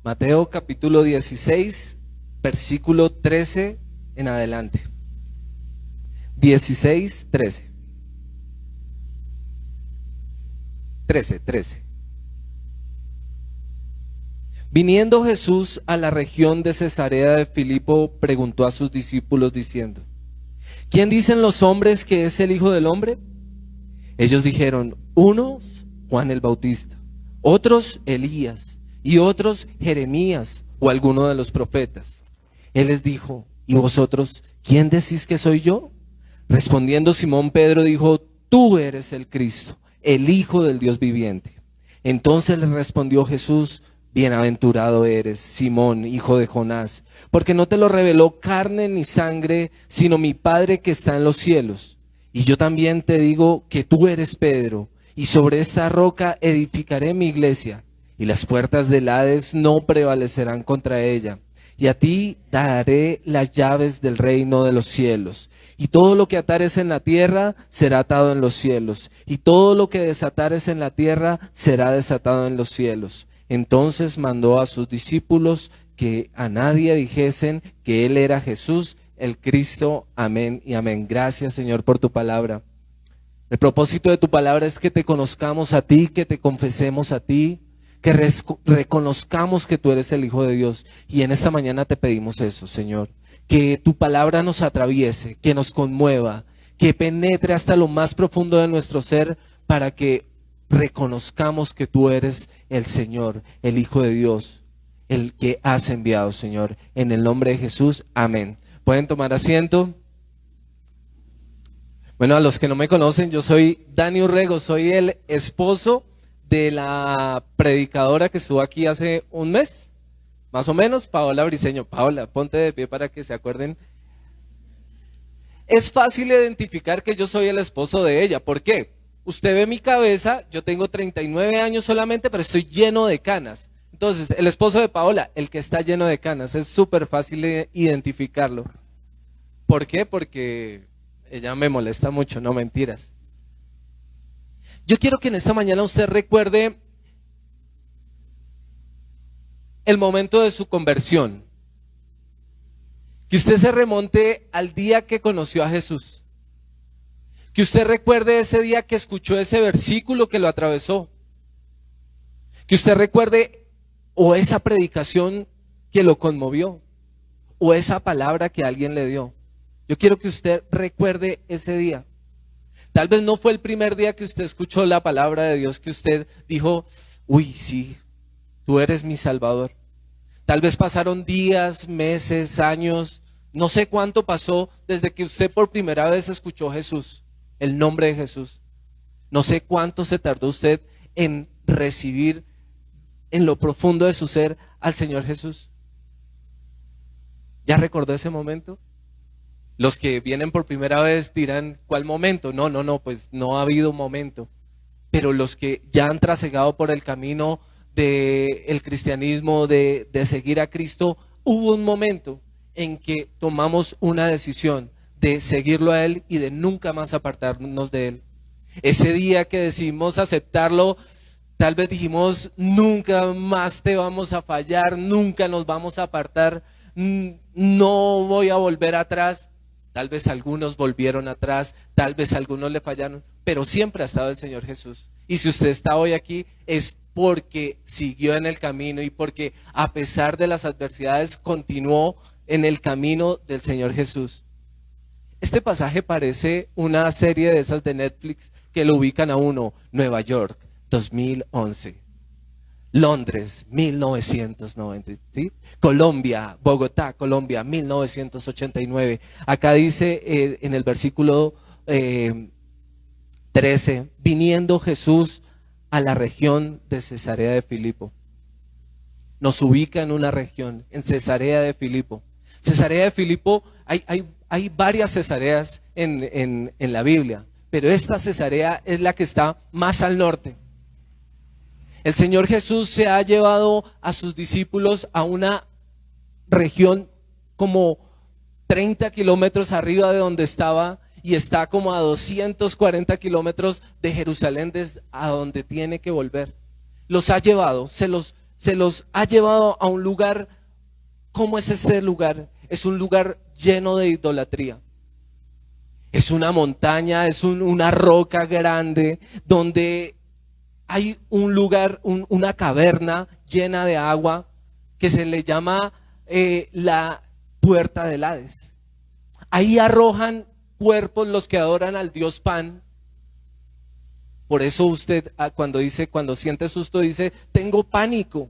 Mateo capítulo 16, versículo 13 en adelante. 16, 13. 13. Viniendo Jesús a la región de Cesarea de Filipo, preguntó a sus discípulos diciendo: ¿Quién dicen los hombres que es el Hijo del Hombre? Ellos dijeron: unos Juan el Bautista, otros Elías, y otros Jeremías o alguno de los profetas. Él les dijo: ¿y vosotros quién decís que soy yo? Respondiendo Simón Pedro dijo: tú eres el Cristo, el Hijo del Dios viviente. Entonces le respondió Jesús: bienaventurado eres, Simón, hijo de Jonás, porque no te lo reveló carne ni sangre, sino mi Padre que está en los cielos. Y yo también te digo que tú eres Pedro, y sobre esta roca edificaré mi iglesia, y las puertas del Hades no prevalecerán contra ella. Y a ti daré las llaves del reino de los cielos. Y todo lo que atares en la tierra será atado en los cielos, y todo lo que desatares en la tierra será desatado en los cielos. Entonces mandó a sus discípulos que a nadie dijesen que él era Jesús, el Cristo. Amén y amén. Gracias, Señor, por tu palabra. El propósito de tu palabra es que te conozcamos a ti, que te confesemos a ti, que reconozcamos que tú eres el Hijo de Dios. Y en esta mañana te pedimos eso, Señor, que tu palabra nos atraviese, que nos conmueva, que penetre hasta lo más profundo de nuestro ser, para que reconozcamos que tú eres el Señor, el Hijo de Dios, el que has enviado, Señor. En el nombre de Jesús, amén. ¿Pueden tomar asiento? Bueno, a los que no me conocen, yo soy Dani Urrego, soy el esposo de la predicadora que estuvo aquí hace un mes, más o menos, Paola Briceño. Paola, ponte de pie para que se acuerden. Es fácil identificar que yo soy el esposo de ella. ¿Por qué? Usted ve mi cabeza, yo tengo 39 años solamente, pero estoy lleno de canas. Entonces, el esposo de Paola, el que está lleno de canas, es súper fácil de identificarlo. ¿Por qué? Porque ella me molesta mucho, no mentiras. Yo quiero que en esta mañana usted recuerde el momento de su conversión. Que usted se remonte al día que conoció a Jesús. Que usted recuerde ese día que escuchó ese versículo que lo atravesó. Que usted recuerde o esa predicación que lo conmovió, o esa palabra que alguien le dio. Yo quiero que usted recuerde ese día. Tal vez no fue el primer día que usted escuchó la palabra de Dios, que usted dijo: uy, sí, tú eres mi Salvador. Tal vez pasaron días, meses, años, no sé cuánto pasó desde que usted por primera vez escuchó Jesús, el nombre de Jesús. No sé cuánto se tardó usted en recibir en lo profundo de su ser al Señor Jesús. ¿Ya recordó ese momento? Los que vienen por primera vez dirán: ¿cuál momento? No, pues no ha habido momento. Pero los que ya han trasegado por el camino del cristianismo, de seguir a Cristo, hubo un momento en que tomamos una decisión de seguirlo a Él y de nunca más apartarnos de Él. Ese día que decidimos aceptarlo, tal vez dijimos: nunca más te vamos a fallar, nunca nos vamos a apartar, no voy a volver atrás. Tal vez algunos volvieron atrás, tal vez algunos le fallaron, pero siempre ha estado el Señor Jesús. Y si usted está hoy aquí es porque siguió en el camino y porque a pesar de las adversidades continuó en el camino del Señor Jesús. Este pasaje parece una serie de esas de Netflix que lo ubican a uno: Nueva York, 2011. Londres, 1990, ¿sí? Colombia, Bogotá, Colombia, 1989. Acá dice en el versículo 13, viniendo Jesús a la región de Cesarea de Filipo. Nos ubica en una región, en Cesarea de Filipo. Cesarea de Filipo, hay varias Cesareas en la Biblia, pero esta Cesarea es la que está más al norte. El Señor Jesús se ha llevado a sus discípulos a una región como 30 kilómetros arriba de donde estaba, y está como a 240 kilómetros de Jerusalén, a donde tiene que volver. Los ha llevado, se se los ha llevado a un lugar. ¿Cómo es este lugar? Es un lugar lleno de idolatría. Es una montaña, es una roca grande donde hay un lugar, una caverna llena de agua que se le llama la puerta del Hades. Ahí arrojan cuerpos los que adoran al dios Pan. Por eso usted cuando siente susto dice, tengo pánico.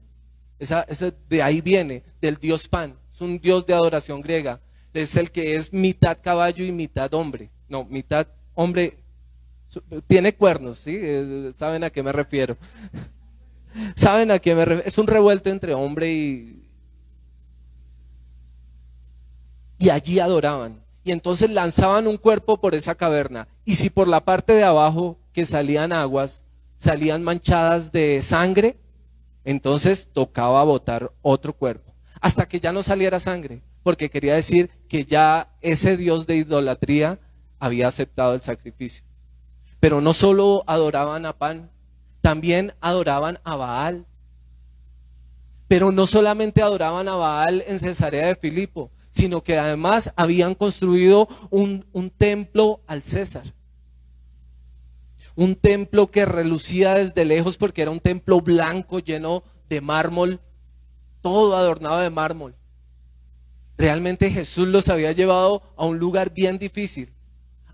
Esa de ahí viene, del dios Pan. Es un dios de adoración griega. Es el que es mitad caballo y mitad hombre. No, mitad hombre. Tiene cuernos, ¿sí? ¿Saben a qué me refiero? ¿Saben a qué me refiero? Es un revuelto entre hombre y allí adoraban. Y entonces lanzaban un cuerpo por esa caverna. Y si por la parte de abajo que salían aguas, salían manchadas de sangre, entonces tocaba botar otro cuerpo. Hasta que ya no saliera sangre. Porque quería decir que ya ese dios de idolatría había aceptado el sacrificio. Pero no solo adoraban a Pan, también adoraban a Baal. Pero no solamente adoraban a Baal en Cesarea de Filipo, sino que además habían construido un templo al César. Un templo que relucía desde lejos porque era un templo blanco lleno de mármol, todo adornado de mármol. Realmente Jesús los había llevado a un lugar bien difícil,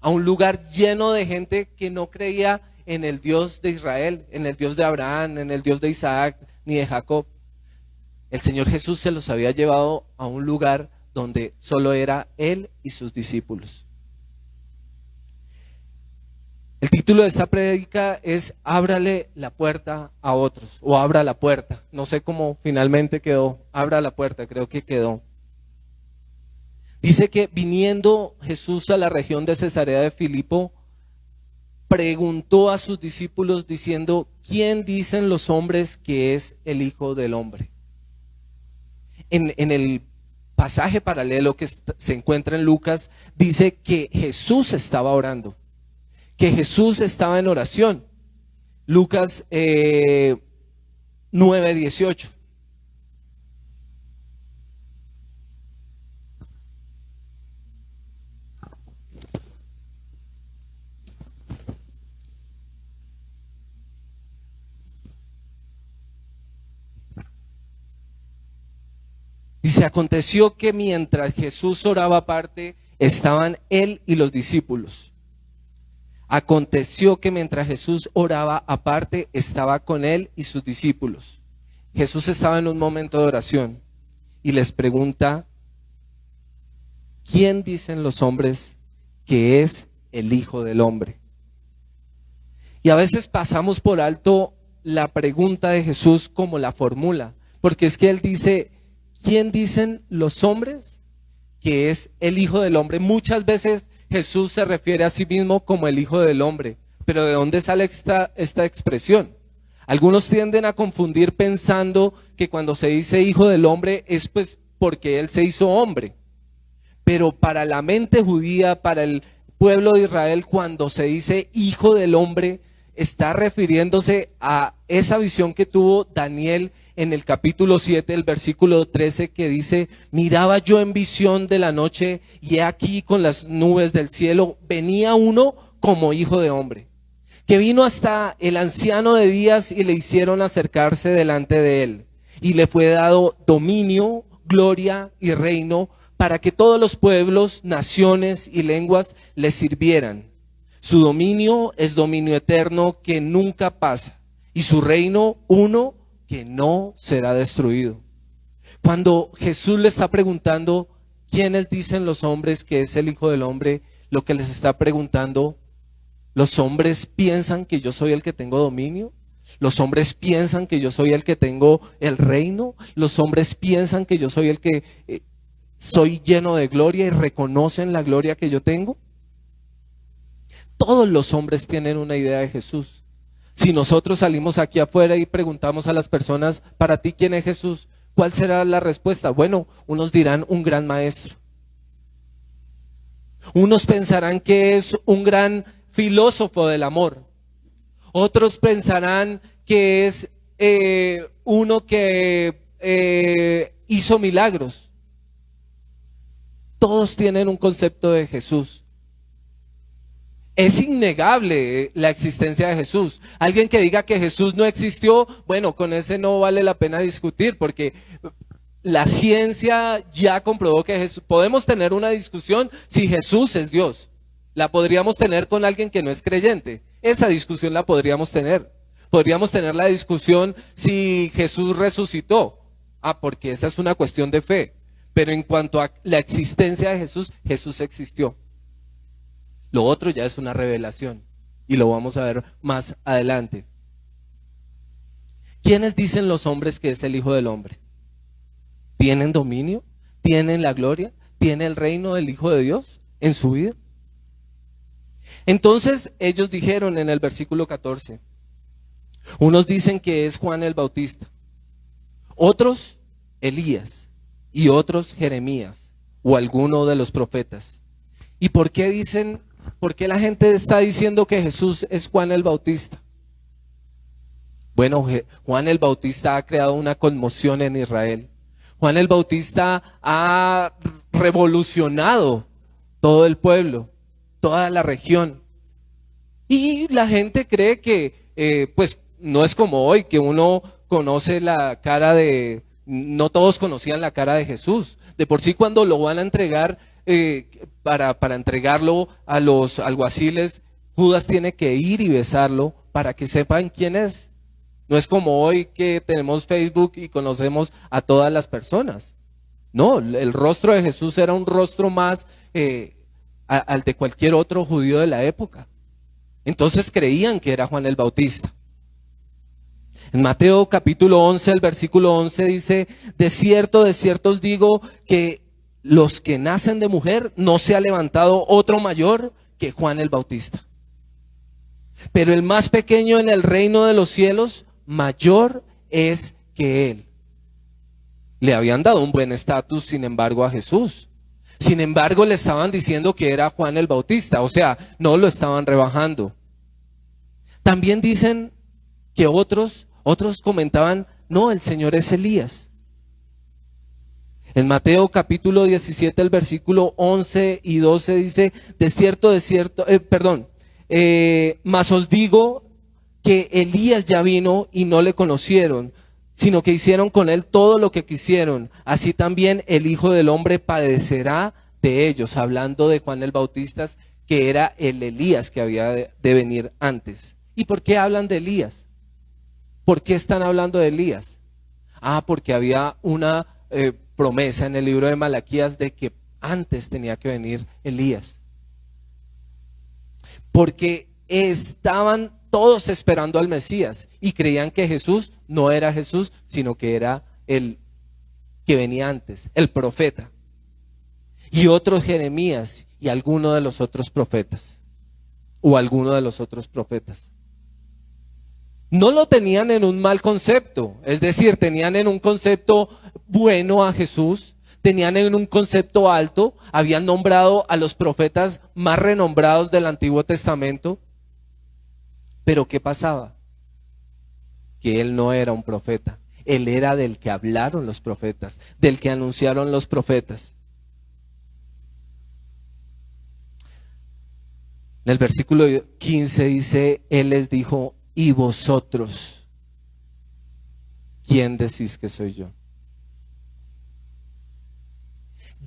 a un lugar lleno de gente que no creía en el Dios de Israel, en el Dios de Abraham, en el Dios de Isaac, ni de Jacob. El Señor Jesús se los había llevado a un lugar donde solo era Él y sus discípulos. El título de esta prédica es Ábrale la puerta a otros, o abra la puerta. No sé cómo finalmente quedó, abra la puerta, creo que quedó. Dice que viniendo Jesús a la región de Cesarea de Filipo, preguntó a sus discípulos diciendo, ¿quién dicen los hombres que es el Hijo del Hombre? En el pasaje paralelo que se encuentra en Lucas, dice que Jesús estaba orando, que Jesús estaba en oración. Lucas 9:18. Dice, aconteció que mientras Jesús oraba aparte, estaban él y los discípulos. Aconteció que mientras Jesús oraba aparte, estaba con él y sus discípulos. Jesús estaba en un momento de oración y les pregunta, ¿quién dicen los hombres que es el Hijo del Hombre? Y a veces pasamos por alto la pregunta de Jesús como la fórmula, porque es que él dice, ¿quién dicen los hombres que es el Hijo del Hombre? Muchas veces Jesús se refiere a sí mismo como el Hijo del Hombre, pero ¿de dónde sale esta expresión? Algunos tienden a confundir pensando que cuando se dice Hijo del Hombre es pues porque Él se hizo hombre, pero para la mente judía, para el pueblo de Israel, cuando se dice Hijo del Hombre, está refiriéndose a esa visión que tuvo Daniel en el capítulo 7, el versículo 13, que dice, miraba yo en visión de la noche y he aquí con las nubes del cielo venía uno como hijo de hombre, que vino hasta el anciano de días y le hicieron acercarse delante de él y le fue dado dominio, gloria y reino para que todos los pueblos, naciones y lenguas le sirvieran. Su dominio es dominio eterno que nunca pasa y su reino uno que no será destruido. Cuando Jesús le está preguntando quiénes dicen los hombres que es el Hijo del Hombre, lo que les está preguntando, ¿los hombres piensan que yo soy el que tengo dominio? ¿Los hombres piensan que yo soy el que tengo el reino? ¿Los hombres piensan que yo soy el que soy lleno de gloria y reconocen la gloria que yo tengo? Todos los hombres tienen una idea de Jesús. Si nosotros salimos aquí afuera y preguntamos a las personas, para ti, ¿quién es Jesús? ¿Cuál será la respuesta? Bueno, unos dirán un gran maestro. Unos pensarán que es un gran filósofo del amor. Otros pensarán que es uno que hizo milagros. Todos tienen un concepto de Jesús. Es innegable la existencia de Jesús. Alguien que diga que Jesús no existió, bueno, con ese no vale la pena discutir, porque la ciencia ya comprobó que Jesús. Podemos tener una discusión si Jesús es Dios. La podríamos tener con alguien que no es creyente. Esa discusión la podríamos tener. Podríamos tener la discusión si Jesús resucitó. Porque esa es una cuestión de fe. Pero en cuanto a la existencia de Jesús, Jesús existió. Lo otro ya es una revelación y lo vamos a ver más adelante. ¿Quiénes dicen los hombres que es el Hijo del Hombre? ¿Tienen dominio? ¿Tienen la gloria? ¿Tiene el reino del Hijo de Dios en su vida? Entonces ellos dijeron en el versículo 14, unos dicen que es Juan el Bautista, otros Elías y otros Jeremías o alguno de los profetas. ¿Y por qué dicen? ¿Por qué la gente está diciendo que Jesús es Juan el Bautista? Bueno, Juan el Bautista ha creado una conmoción en Israel. Juan el Bautista ha revolucionado todo el pueblo, toda la región. Y la gente cree que, pues, no es como hoy, que uno conoce la cara de... No todos conocían la cara de Jesús. De por sí, cuando lo van a entregar, para entregarlo a los alguaciles, Judas tiene que ir y besarlo para que sepan quién es. No es como hoy que tenemos Facebook y conocemos a todas las personas. No, el rostro de Jesús era un rostro más al de cualquier otro judío de la época. Entonces creían que era Juan el Bautista. En Mateo capítulo 11, el versículo 11 dice, de cierto os digo que los que nacen de mujer no se ha levantado otro mayor que Juan el Bautista. Pero el más pequeño en el reino de los cielos, mayor es que él. Le habían dado un buen estatus, sin embargo, a Jesús. Sin embargo, le estaban diciendo que era Juan el Bautista, o sea, no lo estaban rebajando. También dicen que otros comentaban, no, el Señor es Elías. En Mateo capítulo 17, el versículo 11 y 12 dice, mas os digo que Elías ya vino y no le conocieron, sino que hicieron con él todo lo que quisieron. Así también el Hijo del Hombre padecerá de ellos, hablando de Juan el Bautista, que era el Elías que había de venir antes. ¿Y por qué hablan de Elías? ¿Por qué están hablando de Elías? Porque había una promesa en el libro de Malaquías de que antes tenía que venir Elías. Porque estaban todos esperando al Mesías y creían que Jesús no era Jesús, sino que era el que venía antes, el profeta. Y otros Jeremías y alguno de los otros profetas, o alguno de los otros profetas. No lo tenían en un mal concepto, es decir, tenían en un concepto bueno a Jesús, tenían en un concepto alto, habían nombrado a los profetas más renombrados del Antiguo Testamento. Pero ¿qué pasaba? Que él no era un profeta, él era del que hablaron los profetas, del que anunciaron los profetas. En el versículo 15 dice, él les dijo, ¿y vosotros quién decís que soy yo?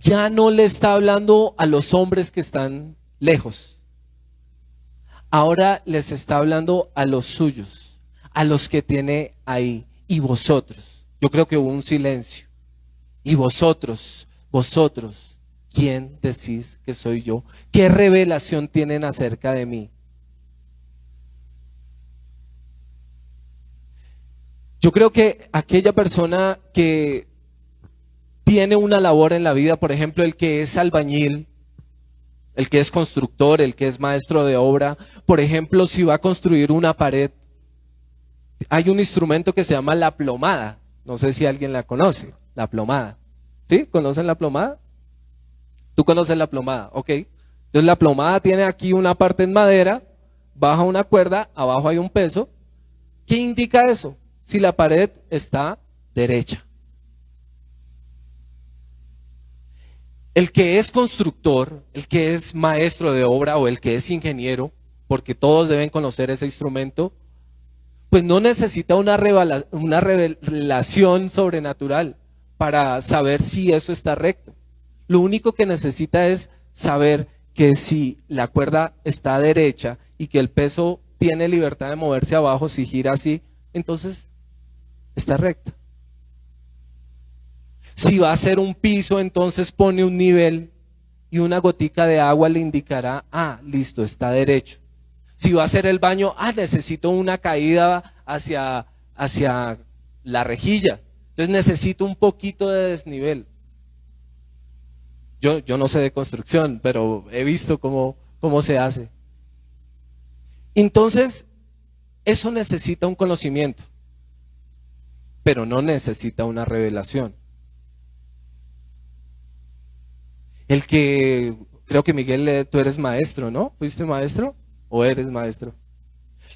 Ya no le está hablando a los hombres que están lejos. Ahora les está hablando a los suyos, a los que tiene ahí. Y vosotros, yo creo que hubo un silencio. Y vosotros, ¿quién decís que soy yo? ¿Qué revelación tienen acerca de mí? Yo creo que aquella persona que tiene una labor en la vida, por ejemplo, el que es albañil, el que es constructor, el que es maestro de obra, por ejemplo, si va a construir una pared, hay un instrumento que se llama la plomada. No sé si alguien la conoce, la plomada. ¿Sí? ¿Conocen la plomada? ¿Tú conoces la plomada? Ok. Entonces la plomada tiene aquí una parte en madera, baja una cuerda, abajo hay un peso. ¿Qué indica eso? si la pared está derecha. El que es constructor, el que es maestro de obra o el que es ingeniero, porque todos deben conocer ese instrumento, pues no necesita una revelación sobrenatural para saber si eso está recto. Lo único que necesita es saber que si la cuerda está derecha y que el peso tiene libertad de moverse abajo, si gira así, entonces está recta. Si va a ser un piso, entonces pone un nivel y una gotica de agua le indicará, listo, está derecho. Si va a ser el baño, necesito una caída hacia la rejilla. Entonces necesito un poquito de desnivel. Yo no sé de construcción, pero he visto cómo se hace. Entonces, eso necesita un conocimiento, pero no necesita una revelación. Creo que Miguel, tú eres maestro, ¿no? ¿Fuiste maestro o eres maestro?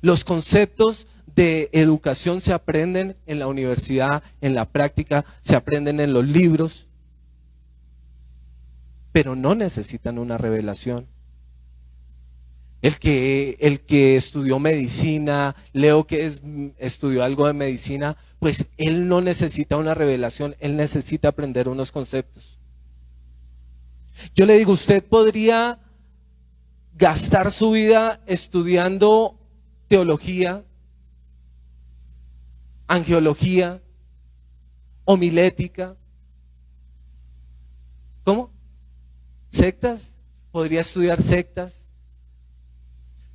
Los conceptos de educación se aprenden en la universidad, en la práctica, se aprenden en los libros, pero no necesitan una revelación. El que estudió medicina, Leo estudió algo de medicina, pues él no necesita una revelación, él necesita aprender unos conceptos. Yo le digo, usted podría gastar su vida estudiando teología, angeología, homilética. ¿Cómo? ¿Sectas? Podría estudiar sectas,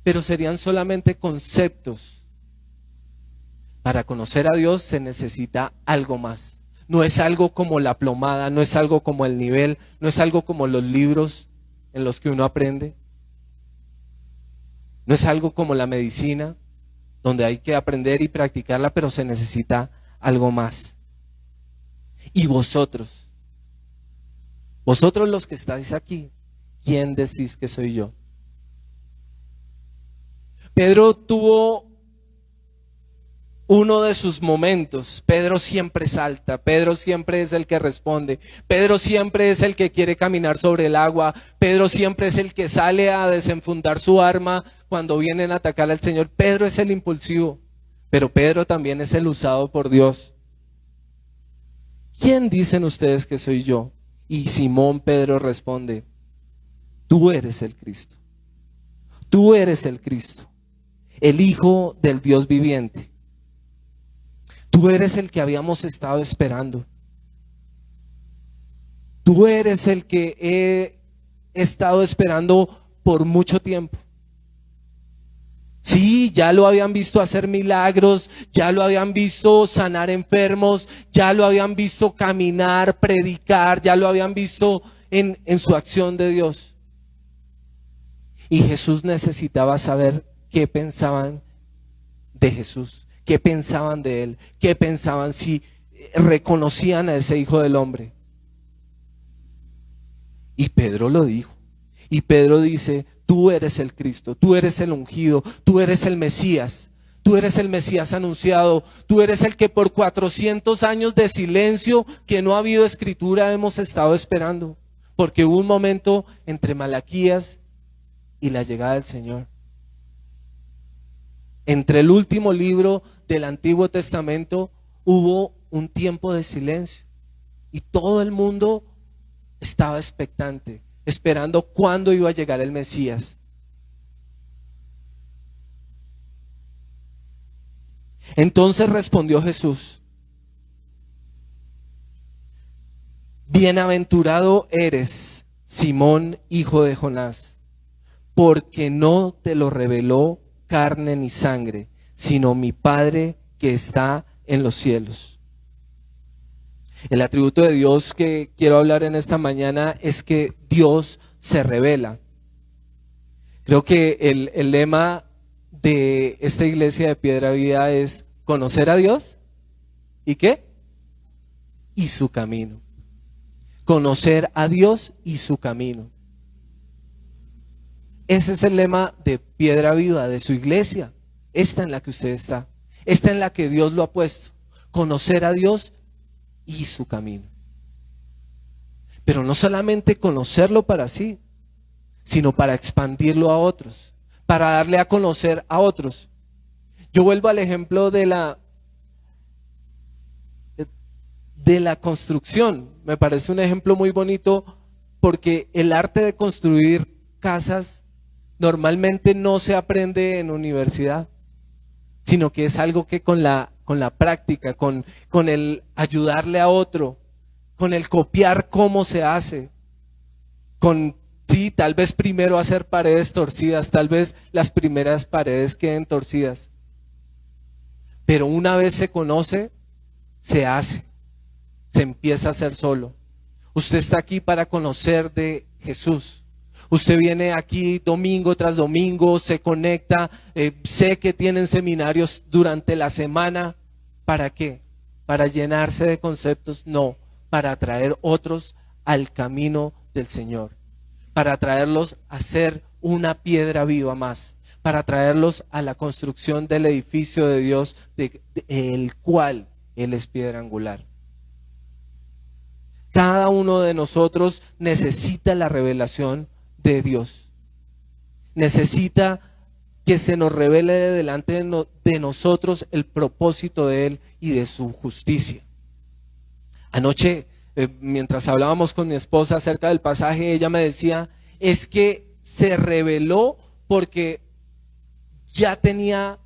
pero serían solamente conceptos. Para conocer a Dios se necesita algo más. No es algo como la plomada, no es algo como el nivel, no es algo como los libros en los que uno aprende. No es algo como la medicina, donde hay que aprender y practicarla, pero se necesita algo más. Y vosotros los que estáis aquí, ¿quién decís que soy yo? Pedro tuvo uno de sus momentos. Pedro siempre salta, Pedro siempre es el que responde, Pedro siempre es el que quiere caminar sobre el agua, Pedro siempre es el que sale a desenfundar su arma cuando vienen a atacar al Señor. Pedro es el impulsivo, pero Pedro también es el usado por Dios. ¿Quién dicen ustedes que soy yo? Y Simón Pedro responde, tú eres el Cristo, tú eres el Cristo, el Hijo del Dios viviente. Tú eres el que habíamos estado esperando. Tú eres el que he estado esperando por mucho tiempo. Sí, ya lo habían visto hacer milagros, ya lo habían visto sanar enfermos, ya lo habían visto caminar, predicar, ya lo habían visto en su acción de Dios. Y Jesús necesitaba saber qué pensaban de Jesús. ¿Qué pensaban de él? ¿Qué pensaban si reconocían a ese Hijo del Hombre? Y Pedro lo dijo. Y Pedro dice, tú eres el Cristo, tú eres el ungido, tú eres el Mesías. Tú eres el Mesías anunciado, tú eres el que por 400 años de silencio, que no ha habido escritura, hemos estado esperando. Porque hubo un momento entre Malaquías y la llegada del Señor. Entre el último libro del Antiguo Testamento hubo un tiempo de silencio y todo el mundo estaba expectante, esperando cuándo iba a llegar el Mesías. Entonces respondió Jesús, bienaventurado eres, Simón, hijo de Jonás, porque no te lo reveló carne ni sangre, sino mi Padre que está en los cielos. El atributo de Dios que quiero hablar en esta mañana es que Dios se revela. Creo que el lema de esta iglesia de Piedra Vida es conocer a Dios y ¿qué? Y su camino. Conocer a Dios y su camino. Ese es el lema de Piedra Viva, de su iglesia, esta en la que usted está, esta en la que Dios lo ha puesto. conocer a Dios y su camino. Pero no solamente conocerlo para sí, sino para expandirlo a otros, para darle a conocer a otros. Yo vuelvo al ejemplo de la construcción. Me parece un ejemplo muy bonito porque el arte de construir casas normalmente no se aprende en universidad, sino que es algo que con la práctica, con el ayudarle a otro, con el copiar cómo se hace, sí, tal vez primero hacer paredes torcidas, tal vez las primeras paredes queden torcidas, pero una vez se conoce, se hace, se empieza a hacer solo. Usted está aquí para conocer de Jesús. Usted viene aquí domingo tras domingo, se conecta, sé que tienen seminarios durante la semana. ¿Para qué? ¿Para llenarse de conceptos? No, para atraer otros al camino del Señor, para atraerlos a ser una piedra viva más, para atraerlos a la construcción del edificio de Dios, el cual Él es piedra angular. Cada uno de nosotros necesita la revelación de Dios. Necesita que se nos revele delante de nosotros el propósito de Él y de su justicia. Anoche, mientras hablábamos con mi esposa acerca del pasaje, ella me decía, es que se reveló porque ya tenía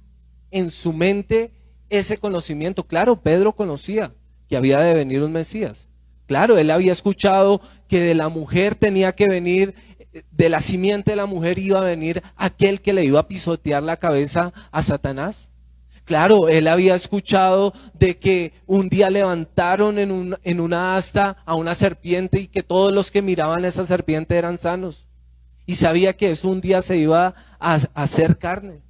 en su mente ese conocimiento. Claro, Pedro conocía que había de venir un Mesías. Claro, él había escuchado que de la mujer tenía que venir, de la simiente de la mujer iba a venir aquel que le iba a pisotear la cabeza a Satanás. Claro, él había escuchado de que un día levantaron en una asta a una serpiente y que todos los que miraban a esa serpiente eran sanos. Y sabía que eso un día se iba a hacer carne.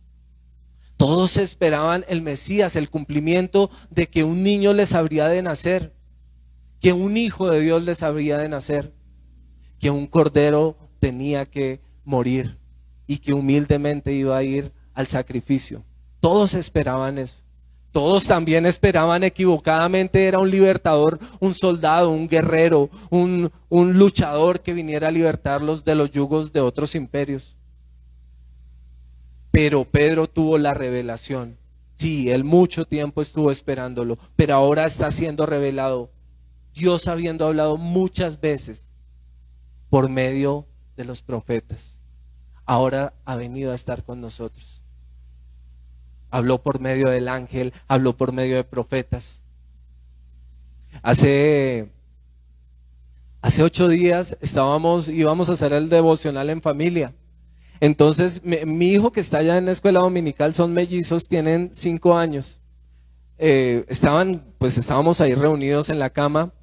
Todos esperaban el Mesías, el cumplimiento de que un niño les habría de nacer, que un hijo de Dios les habría de nacer, que un cordero tenía que morir y que humildemente iba a ir al sacrificio. Todos esperaban eso. Todos también esperaban equivocadamente, era un libertador, un soldado, un guerrero, un luchador que viniera a libertarlos de los yugos de otros imperios. Pero Pedro tuvo la revelación. Sí, él mucho tiempo estuvo esperándolo, pero ahora está siendo revelado. Dios habiendo hablado muchas veces por medio de los profetas, ahora ha venido a estar con nosotros. Habló por medio del ángel, habló por medio de profetas. Hace 8 días íbamos a hacer el devocional en familia. Entonces, mi hijo que está allá en la escuela dominical, son mellizos, tienen 5 años. Estábamos ahí reunidos en la cama.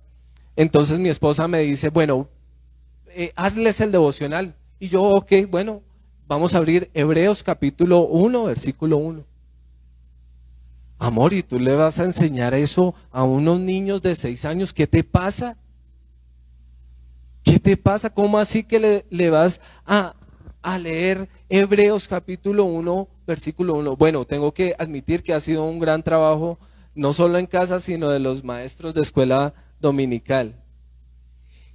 Entonces mi esposa me dice, bueno, hazles el devocional. Y yo, ok, bueno, vamos a abrir Hebreos capítulo 1, versículo 1. Amor, ¿y tú le vas a enseñar eso a unos niños de 6 años? ¿Qué te pasa? ¿Qué te pasa? ¿Cómo así que le vas a leer Hebreos capítulo 1, versículo 1? Bueno, tengo que admitir que ha sido un gran trabajo, no solo en casa, sino de los maestros de escuela dominical.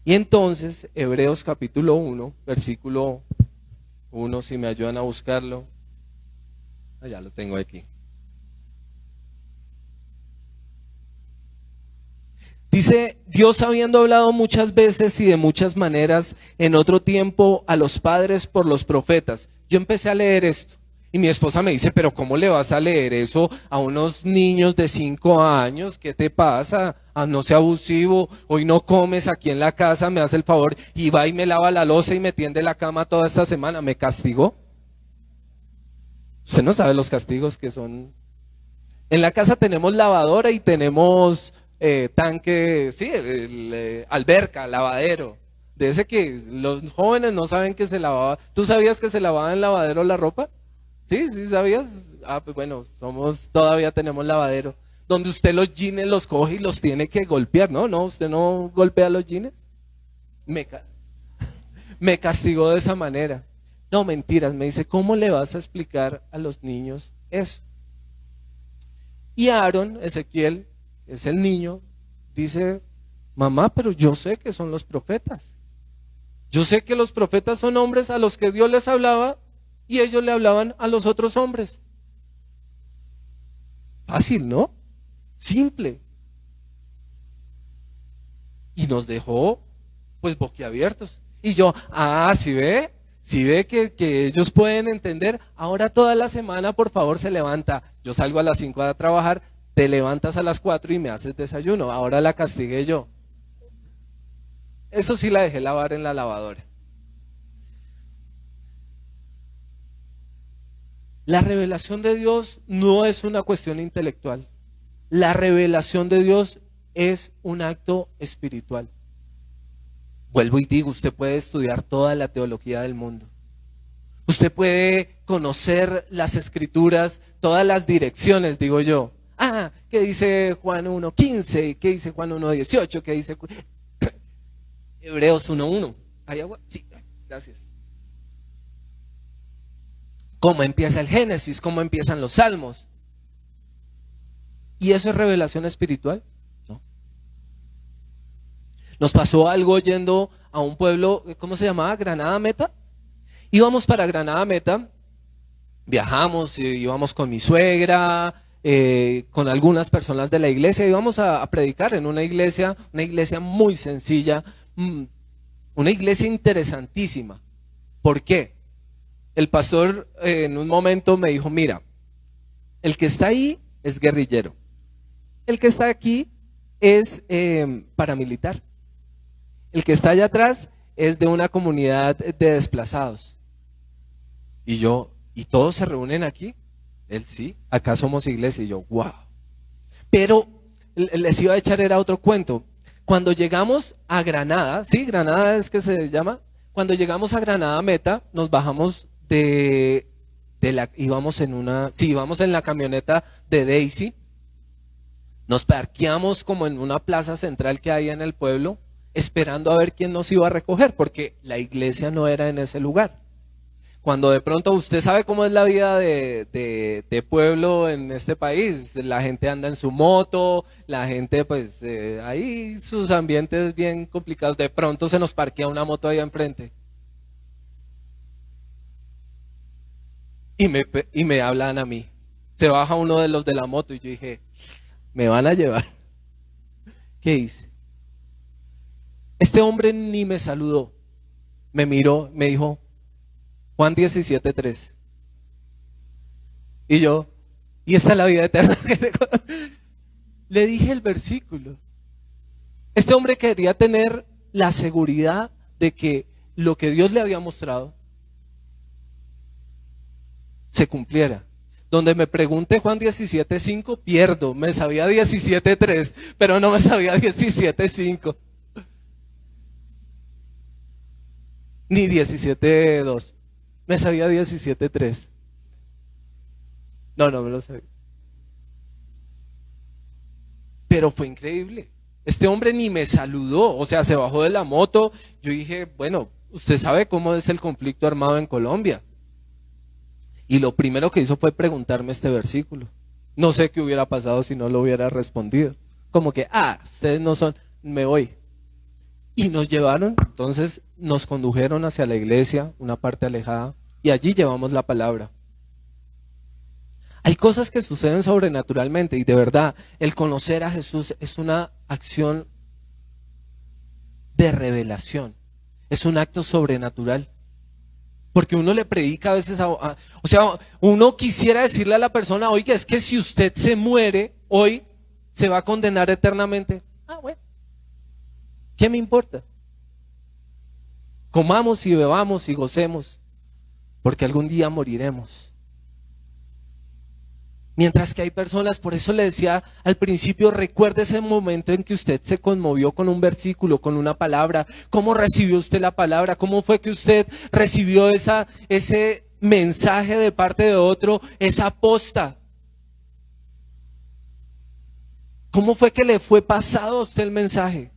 Y entonces, Hebreos capítulo 1, versículo 1, si me ayudan a buscarlo. Ya lo tengo aquí. Dice, Dios habiendo hablado muchas veces y de muchas maneras en otro tiempo a los padres por los profetas. Yo empecé a leer esto y mi esposa me dice, pero ¿cómo le vas a leer eso a unos niños de 5 años? ¿Qué te pasa? No sea abusivo, hoy no comes aquí en la casa, me hace el favor y va y me lava la loza y me tiende la cama toda esta semana. ¿Me castigó? Usted no sabe los castigos que son. En la casa tenemos lavadora y tenemos tanque, sí, alberca, lavadero, de ese que los jóvenes no saben que se lavaba. ¿Tú sabías que se lavaba en lavadero la ropa? Sí, sí sabías. Pues bueno, todavía tenemos lavadero, donde usted los jeans los coge y los tiene que golpear. No, usted no golpea los jeans. Me castigó de esa manera. No, mentiras, me dice, ¿cómo le vas a explicar a los niños eso? Y Aarón, Ezequiel, es el niño, dice, mamá, pero yo sé que son los profetas. Yo sé que los profetas son hombres a los que Dios les hablaba y ellos le hablaban a los otros hombres. Fácil, ¿no? Simple. Y nos dejó pues boquiabiertos. Y yo, si ve que ellos pueden entender, ahora toda la semana por favor se levanta. Yo salgo a las 5 a trabajar, te levantas a las 4 y me haces desayuno. Ahora la castigué yo. Eso sí la dejé lavar en la lavadora. La revelación de Dios no es una cuestión intelectual. La revelación de Dios es un acto espiritual. Vuelvo y digo, usted puede estudiar toda la teología del mundo. Usted puede conocer las escrituras, todas las direcciones, digo yo. ¿Qué dice Juan 1:15? ¿Qué dice Juan 1:18? ¿Qué dice Hebreos 1:1? ¿Hay agua? Sí, gracias. ¿Cómo empieza el Génesis? ¿Cómo empiezan los Salmos? ¿Y eso es revelación espiritual? No. Nos pasó algo yendo a un pueblo, ¿cómo se llamaba? Granada Meta. Íbamos para Granada Meta, viajamos, íbamos con mi suegra, con algunas personas de la iglesia, íbamos a predicar en una iglesia muy sencilla, una iglesia interesantísima. ¿Por qué? El pastor en un momento me dijo, mira, el que está ahí es guerrillero, el que está aquí es paramilitar, el que está allá atrás es de una comunidad de desplazados. Y yo, ¿y todos se reúnen aquí? Él sí, acá somos iglesia. Y yo, wow. Pero les iba a echar era otro cuento. Cuando llegamos a Granada, ¿sí? Granada es que se llama. Cuando llegamos a Granada Meta, nos bajamos íbamos en la camioneta de Daisy. Nos parqueamos como en una plaza central que hay en el pueblo, esperando a ver quién nos iba a recoger, porque la iglesia no era en ese lugar. Cuando de pronto usted sabe cómo es la vida de pueblo en este país, la gente anda en su moto, la gente pues ahí sus ambientes bien complicados, de pronto se nos parquea una moto ahí enfrente. Y me hablan a mí. Se baja uno de los de la moto y yo dije, me van a llevar. ¿Qué hice? Este hombre ni me saludó, me miró, me dijo, Juan 17:3. Y yo, y esta es la vida eterna. Le dije el versículo. Este hombre quería tener la seguridad de que lo que Dios le había mostrado se cumpliera. Donde me pregunte Juan 17:5, pierdo. Me sabía 17:3, pero no me sabía 17:5. Ni 17:2. Me sabía 17:3. No me lo sabía. Pero fue increíble. Este hombre ni me saludó, o sea, se bajó de la moto. Yo dije, bueno, usted sabe cómo es el conflicto armado en Colombia. Y lo primero que hizo fue preguntarme este versículo. No sé qué hubiera pasado si no lo hubiera respondido. Como que, ustedes no son, me voy. Y nos llevaron, entonces nos condujeron hacia la iglesia, una parte alejada, y allí llevamos la palabra. Hay cosas que suceden sobrenaturalmente y de verdad, el conocer a Jesús es una acción de revelación, es un acto sobrenatural. Porque uno le predica a veces, o sea, uno quisiera decirle a la persona, oiga, es que si usted se muere hoy, se va a condenar eternamente. Bueno, ¿qué me importa? Comamos y bebamos y gocemos, porque algún día moriremos. Mientras que hay personas, por eso le decía al principio, recuerde ese momento en que usted se conmovió con un versículo, con una palabra. ¿Cómo recibió usted la palabra? ¿Cómo fue que usted recibió ese mensaje de parte de otro, esa posta? ¿Cómo fue que le fue pasado a usted el mensaje?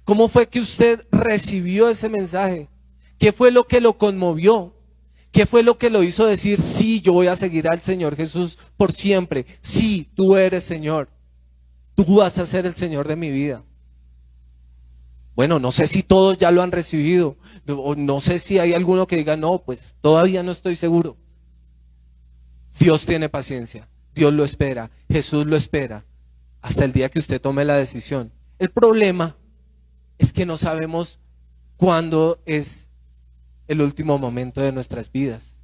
¿Cómo fue que usted recibió ese mensaje? ¿Qué fue lo que lo conmovió? ¿Qué fue lo que lo hizo decir, sí, yo voy a seguir al Señor Jesús por siempre? Sí, tú eres Señor. Tú vas a ser el Señor de mi vida. Bueno, no sé si todos ya lo han recibido, o no sé si hay alguno que diga, no, pues todavía no estoy seguro. Dios tiene paciencia, Dios lo espera, Jesús lo espera, hasta el día que usted tome la decisión. El problema es que no sabemos cuándo es el último momento de nuestras vidas,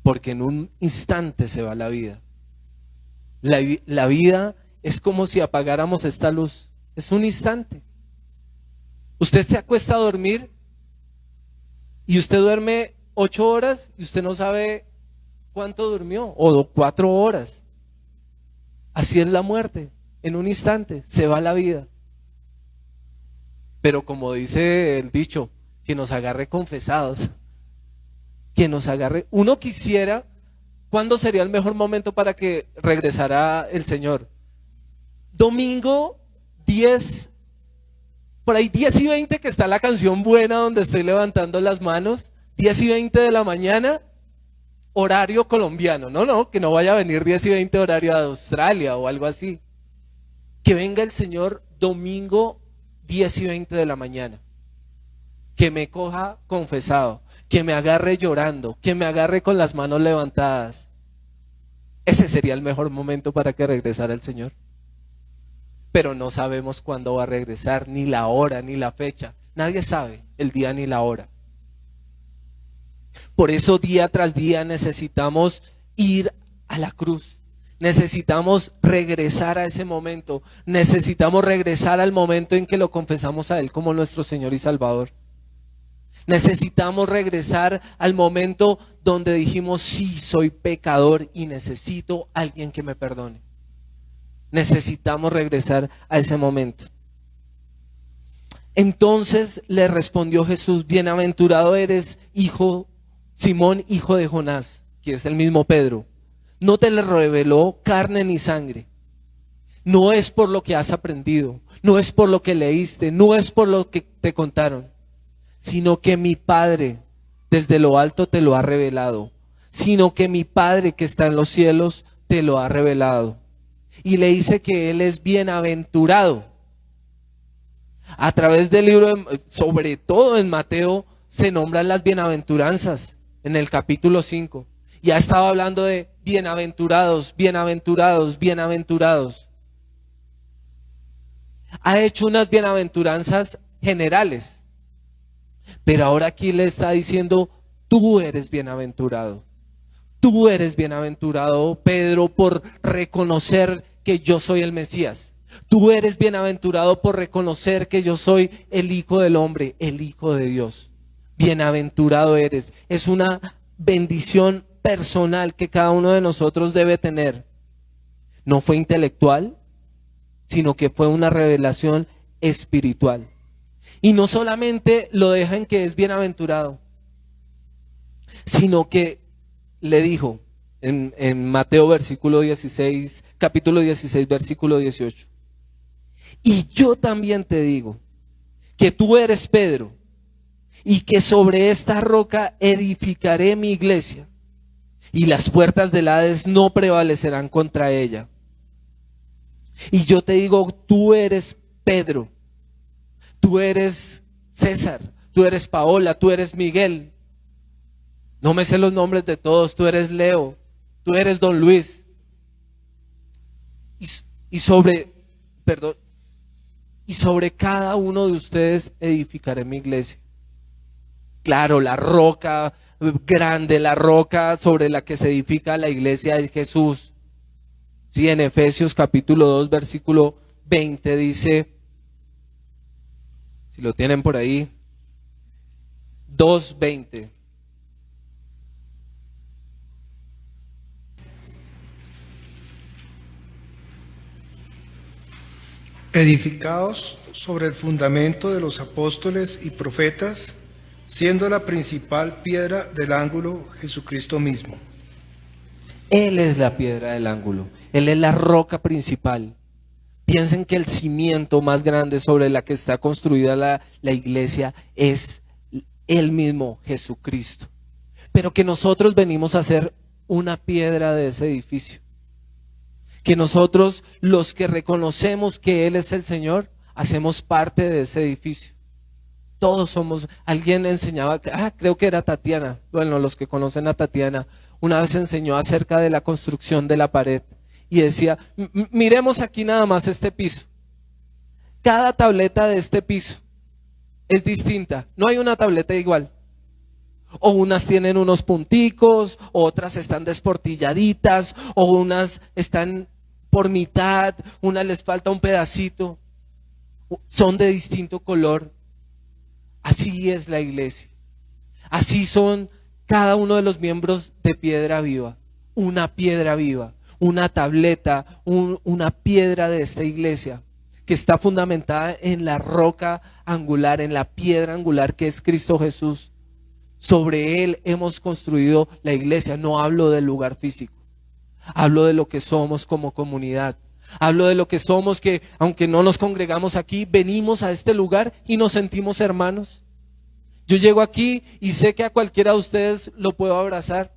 porque en un instante se va la vida. La vida es como si apagáramos esta luz. Es un instante. Usted se acuesta a dormir y usted duerme 8 horas y usted no sabe cuánto durmió, o 4 horas. Así es la muerte. En un instante se va la vida. Pero como dice el dicho, que nos agarre confesados. Que nos agarre. Uno quisiera, ¿cuándo sería el mejor momento para que regresara el Señor? Domingo 10, por ahí 10:20, que está la canción buena donde estoy levantando las manos, 10:20 de la mañana, horario colombiano. No, que no vaya a venir 10:20 horario de Australia o algo así. Que venga el Señor domingo 10:20 de la mañana. Que me coja confesado, que me agarre llorando, que me agarre con las manos levantadas. Ese sería el mejor momento para que regresara el Señor. Pero no sabemos cuándo va a regresar, ni la hora, ni la fecha. Nadie sabe el día ni la hora. Por eso día tras día necesitamos ir a la cruz. Necesitamos regresar a ese momento. Necesitamos regresar al momento en que lo confesamos a Él como nuestro Señor y Salvador. Necesitamos regresar al momento donde dijimos, sí, soy pecador y necesito a alguien que me perdone. Necesitamos regresar a ese momento. Entonces le respondió Jesús: bienaventurado eres, Simón, hijo de Jonás, que es el mismo Pedro. No te le reveló carne ni sangre. No es por lo que has aprendido, no es por lo que leíste, no es por lo que te contaron, sino que mi Padre desde lo alto te lo ha revelado. Sino que mi Padre que está en los cielos te lo ha revelado. Y le dice que Él es bienaventurado. A través del libro, sobre todo en Mateo, se nombran las bienaventuranzas en el capítulo 5. Ya estaba hablando de bienaventurados, bienaventurados, bienaventurados. Ha hecho unas bienaventuranzas generales, pero ahora aquí le está diciendo, tú eres bienaventurado. Tú eres bienaventurado, Pedro, por reconocer que yo soy el Mesías. Tú eres bienaventurado por reconocer que yo soy el Hijo del Hombre, el Hijo de Dios. Bienaventurado eres. Es una bendición personal que cada uno de nosotros debe tener. No fue intelectual, sino que fue una revelación espiritual. Y no solamente lo deja en que es bienaventurado, sino que le dijo en Mateo capítulo 16, versículo 18. Y yo también te digo que tú eres Pedro, y que sobre esta roca edificaré mi iglesia, y las puertas del Hades no prevalecerán contra ella. Y yo te digo, tú eres Pedro, tú eres César, tú eres Paola, tú eres Miguel. No me sé los nombres de todos, tú eres Leo, tú eres Don Luis. Y sobre cada uno de ustedes edificaré mi iglesia. Claro, la roca grande, la roca sobre la que se edifica la iglesia es Jesús. Sí, en Efesios capítulo 2, versículo 20 dice, si lo tienen por ahí, 2:20. Edificados sobre el fundamento de los apóstoles y profetas, siendo la principal piedra del ángulo Jesucristo mismo. Él es la piedra del ángulo, Él es la roca principal. Piensen que el cimiento más grande sobre la que está construida la iglesia es Él mismo, Jesucristo. Pero que nosotros venimos a ser una piedra de ese edificio. Que nosotros, los que reconocemos que Él es el Señor, hacemos parte de ese edificio. Todos somos, alguien enseñaba, creo que era Tatiana, bueno, los que conocen a Tatiana, una vez enseñó acerca de la construcción de la pared y decía, miremos aquí nada más este piso. Cada tableta de este piso es distinta, no hay una tableta igual. O unas tienen unos punticos, otras están desportilladitas, o unas están por mitad, unas les falta un pedacito, son de distinto color. Así es la iglesia. Así son cada uno de los miembros de Piedra Viva. Una piedra viva, una tableta, una piedra de esta iglesia que está fundamentada en la roca angular, en la piedra angular que es Cristo Jesús. Sobre Él hemos construido la iglesia. No hablo del lugar físico. Hablo de lo que somos como comunidad. Hablo de lo que somos, que aunque no nos congregamos aquí, venimos a este lugar y nos sentimos hermanos. Yo llego aquí y sé que a cualquiera de ustedes lo puedo abrazar,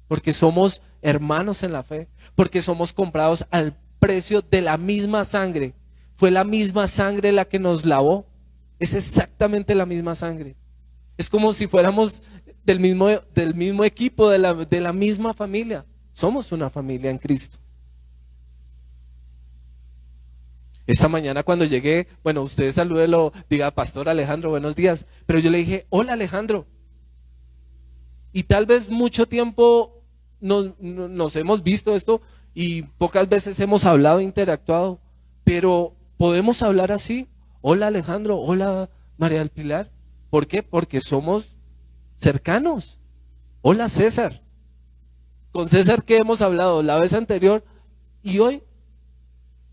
porque somos hermanos en la fe, porque somos comprados al precio de la misma sangre. Fue la misma sangre la que nos lavó. Es exactamente la misma sangre. Es como si fuéramos del mismo equipo, de la misma familia. Somos una familia en Cristo. Esta mañana cuando llegué, bueno, ustedes salúdenlo, diga, Pastor Alejandro, buenos días. Pero yo le dije, hola Alejandro. Y tal vez mucho tiempo nos hemos visto esto y pocas veces hemos hablado, interactuado. Pero podemos hablar así. Hola Alejandro, hola María del Pilar. ¿Por qué? Porque somos cercanos. Hola César. Con César que hemos hablado la vez anterior y hoy.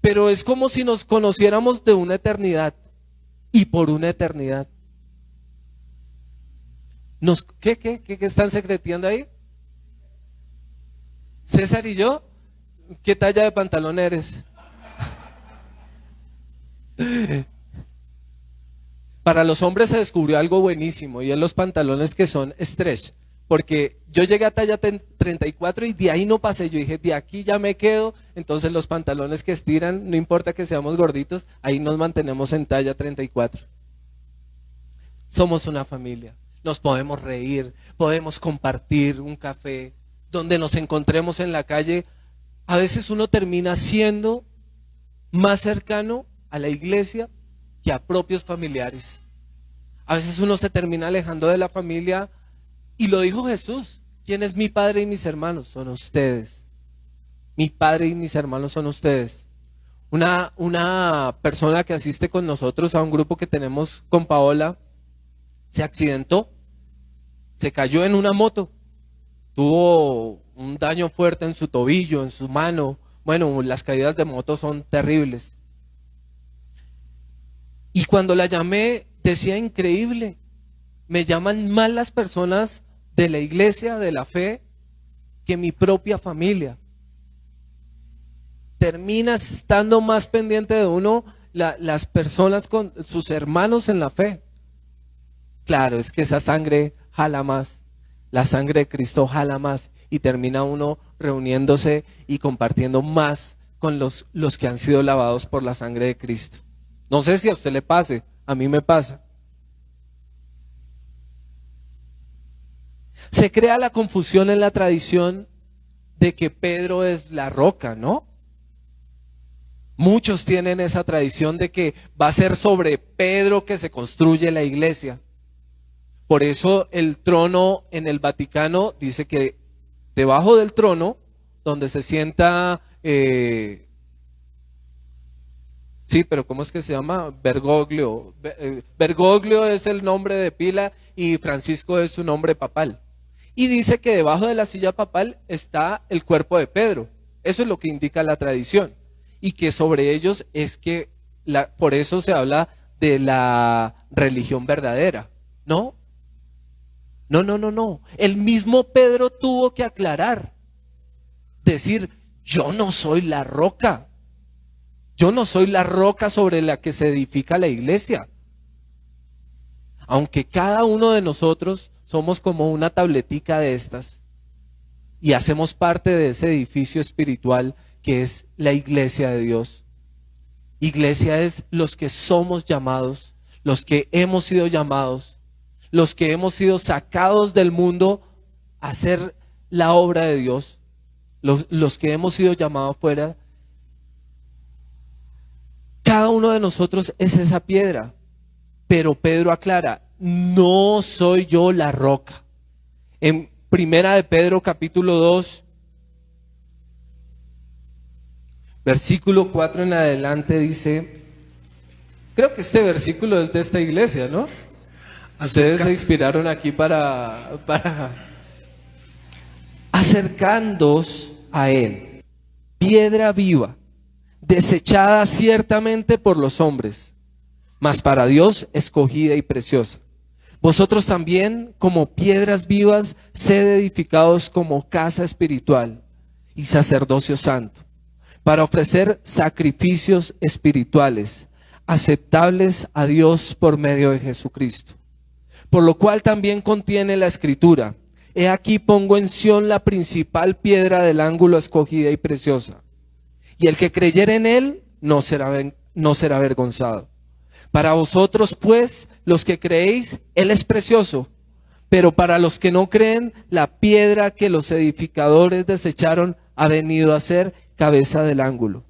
Pero es como si nos conociéramos de una eternidad y por una eternidad. ¿Qué están secreteando ahí? César y yo, ¿qué talla de pantalón eres? Para los hombres se descubrió algo buenísimo y es los pantalones que son stretch. Porque yo llegué a talla 34 y de ahí no pasé. Yo dije, de aquí ya me quedo. Entonces los pantalones que estiran, no importa que seamos gorditos, ahí nos mantenemos en talla 34. Somos una familia. Nos podemos reír, podemos compartir un café. Donde nos encontremos en la calle, a veces uno termina siendo más cercano a la iglesia que a propios familiares. A veces uno se termina alejando de la familia. Y lo dijo Jesús, ¿quién es mi padre y mis hermanos? Son ustedes. Mi padre y mis hermanos son ustedes. Una persona que asiste con nosotros a un grupo que tenemos con Paola, se accidentó, se cayó en una moto, tuvo un daño fuerte en su tobillo, en su mano. Bueno, las caídas de moto son terribles. Y cuando la llamé, decía, increíble. Me llaman más las personas de la iglesia, de la fe, que mi propia familia. Termina estando más pendiente de uno las personas con sus hermanos en la fe. Claro, es que esa sangre jala más. La sangre de Cristo jala más. Y termina uno reuniéndose y compartiendo más con los que han sido lavados por la sangre de Cristo. No sé si a usted le pase, a mí me pasa. Se crea la confusión en la tradición de que Pedro es la roca, ¿no? Muchos tienen esa tradición de que va a ser sobre Pedro que se construye la iglesia. Por eso el trono en el Vaticano dice que debajo del trono, donde se sienta, sí, pero ¿cómo es que se llama? Bergoglio. Bergoglio es el nombre de pila y Francisco es su nombre papal. Y dice que debajo de la silla papal está el cuerpo de Pedro. Eso es lo que indica la tradición. Y que sobre ellos es que, por eso se habla de la religión verdadera. ¿No? No. El mismo Pedro tuvo que aclarar. Decir, yo no soy la roca. Yo no soy la roca sobre la que se edifica la iglesia. Aunque cada uno de nosotros somos como una tabletica de estas y hacemos parte de ese edificio espiritual que es la iglesia de Dios. Iglesia es los que somos llamados, los que hemos sido llamados, los que hemos sido sacados del mundo a hacer la obra de Dios, los que hemos sido llamados fuera. Cada uno de nosotros es esa piedra, pero Pedro aclara, no soy yo la roca. En Primera de Pedro capítulo 2, versículo 4 en adelante dice, creo que este versículo es de esta iglesia, ¿no? Ustedes se inspiraron aquí para acercándoos a él, piedra viva, desechada ciertamente por los hombres, mas para Dios escogida y preciosa. Vosotros también, como piedras vivas, sed edificados como casa espiritual y sacerdocio santo, para ofrecer sacrificios espirituales, aceptables a Dios por medio de Jesucristo. Por lo cual también contiene la Escritura, he aquí pongo en Sión la principal piedra del ángulo escogida y preciosa, y el que creyere en él no será avergonzado. Para vosotros, pues, los que creéis, él es precioso, pero para los que no creen, la piedra que los edificadores desecharon ha venido a ser cabeza del ángulo,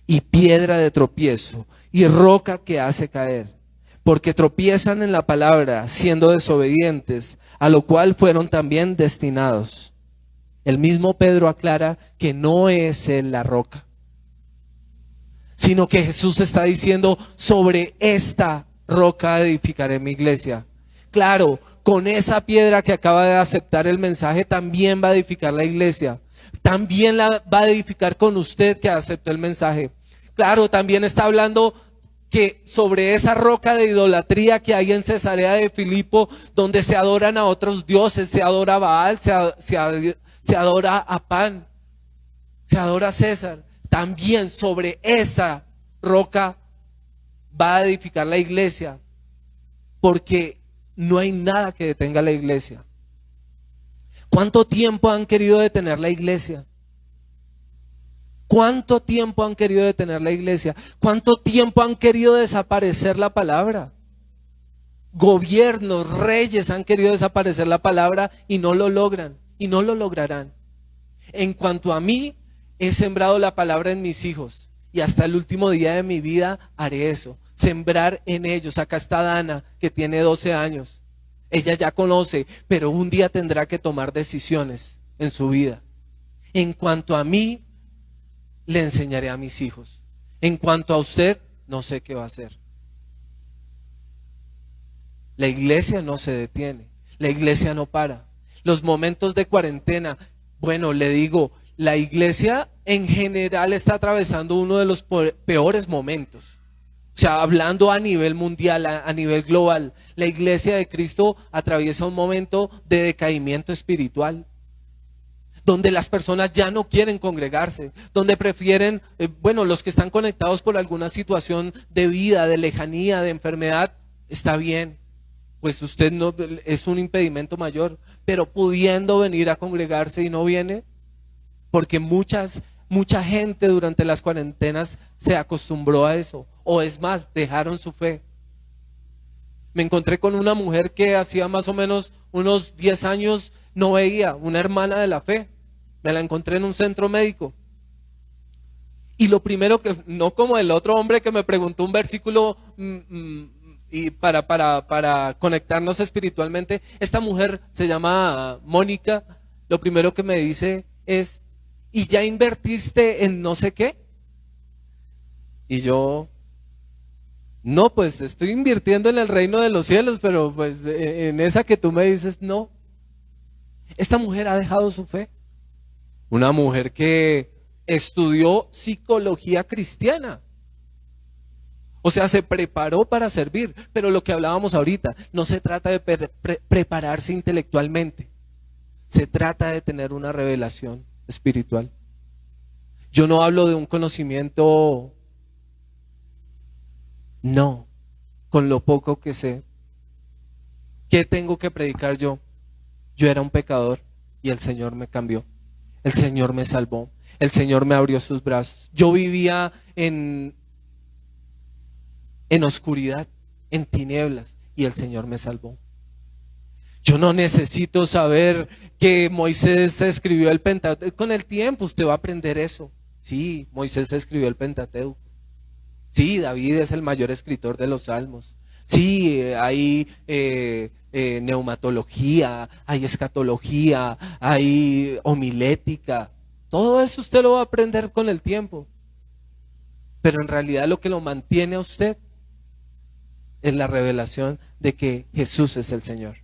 y piedra de tropiezo, y roca que hace caer, porque tropiezan en la palabra, siendo desobedientes, a lo cual fueron también destinados. El mismo Pedro aclara que no es él la roca, sino que Jesús está diciendo, sobre esta roca edificaré mi iglesia. Claro, con esa piedra que acaba de aceptar el mensaje, también va a edificar la iglesia. También la va a edificar con usted que aceptó el mensaje. Claro, también está hablando que sobre esa roca de idolatría que hay en Cesarea de Filipo, donde se adoran a otros dioses, se adora a Baal, se adora a Pan, se adora a César. También sobre esa roca va a edificar la iglesia, porque no hay nada que detenga la iglesia. ¿Cuánto tiempo han querido detener la iglesia? ¿Cuánto tiempo han querido detener la iglesia? ¿Cuánto tiempo han querido desaparecer la palabra? Gobiernos, reyes han querido desaparecer la palabra y no lo logran, y no lo lograrán. En cuanto a mí, he sembrado la palabra en mis hijos y hasta el último día de mi vida haré eso, sembrar en ellos. Acá está Dana, que tiene 12 años. Ella ya conoce, pero un día tendrá que tomar decisiones en su vida. En cuanto a mí, le enseñaré a mis hijos. En cuanto a usted, no sé qué va a hacer. La iglesia no se detiene, la iglesia no para. Los momentos de cuarentena, bueno, le digo, la iglesia en general está atravesando uno de los peores momentos. O sea, hablando a nivel mundial, a nivel global, la iglesia de Cristo atraviesa un momento de decaimiento espiritual, donde las personas ya no quieren congregarse, donde prefieren, los que están conectados por alguna situación de vida, de lejanía, de enfermedad, está bien, pues usted no es un impedimento mayor, pero pudiendo venir a congregarse y no viene, porque mucha gente durante las cuarentenas se acostumbró a eso, o es más, dejaron su fe. Me encontré con una mujer que hacía más o menos unos 10 años no veía, una hermana de la fe. Me la encontré en un centro médico. Y lo primero que, no como el otro hombre que me preguntó un versículo y para conectarnos espiritualmente, esta mujer se llama Mónica, lo primero que me dice es, ¿y ya invertiste en no sé qué? Y yo, no, pues estoy invirtiendo en el reino de los cielos, pero pues en esa que tú me dices, no. Esta mujer ha dejado su fe. Una mujer que estudió psicología cristiana. O sea, se preparó para servir. Pero lo que hablábamos ahorita, no se trata de prepararse intelectualmente. Se trata de tener una revelación espiritual. Yo no hablo de un conocimiento, no, con lo poco que sé. ¿Qué tengo que predicar yo? Yo era un pecador y el Señor me cambió. El Señor me salvó. El Señor me abrió sus brazos. Yo vivía en oscuridad, en tinieblas, y el Señor me salvó. Yo no necesito saber que Moisés escribió el Pentateuco. Con el tiempo usted va a aprender eso. Sí, Moisés escribió el Pentateuco. Sí, David es el mayor escritor de los Salmos. Sí, hay neumatología, hay escatología, hay homilética. Todo eso usted lo va a aprender con el tiempo. Pero en realidad lo que lo mantiene a usted es la revelación de que Jesús es el Señor.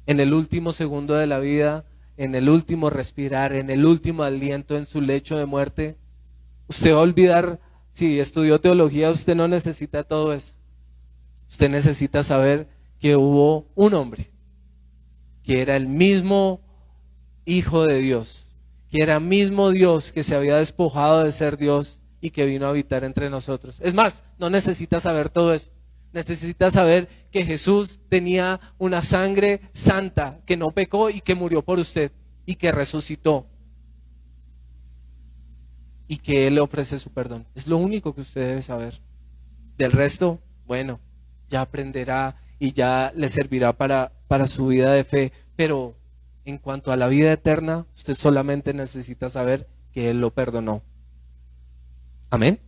En el último segundo de la vida, en el último respirar, en el último aliento en su lecho de muerte, usted va a olvidar, si estudió teología, usted no necesita todo eso. Usted necesita saber que hubo un hombre, que era el mismo Hijo de Dios, que era mismo Dios, que se había despojado de ser Dios y que vino a habitar entre nosotros. Es más, no necesita saber todo eso. Necesita saber que Jesús tenía una sangre santa, que no pecó y que murió por usted y que resucitó. Y que Él le ofrece su perdón. Es lo único que usted debe saber. Del resto, bueno, ya aprenderá y ya le servirá para su vida de fe. Pero en cuanto a la vida eterna, usted solamente necesita saber que Él lo perdonó. Amén.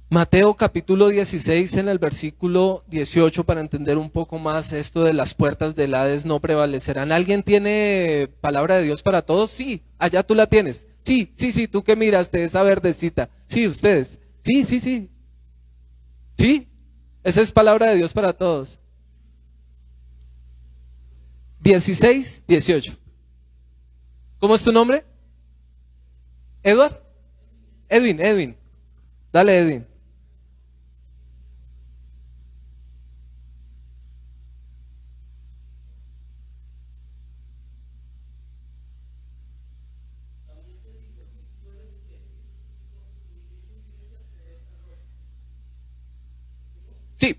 Mateo capítulo 16 en el versículo 18, para entender un poco más esto de las puertas del Hades no prevalecerán. ¿Alguien tiene palabra de Dios para todos? Sí, allá tú la tienes. Sí, tú que miraste esa verdecita. Sí, ustedes. Sí. Sí, esa es palabra de Dios para todos. 16, 18. ¿Cómo es tu nombre? ¿Edward? Edwin. Dale, Edwin. Sí.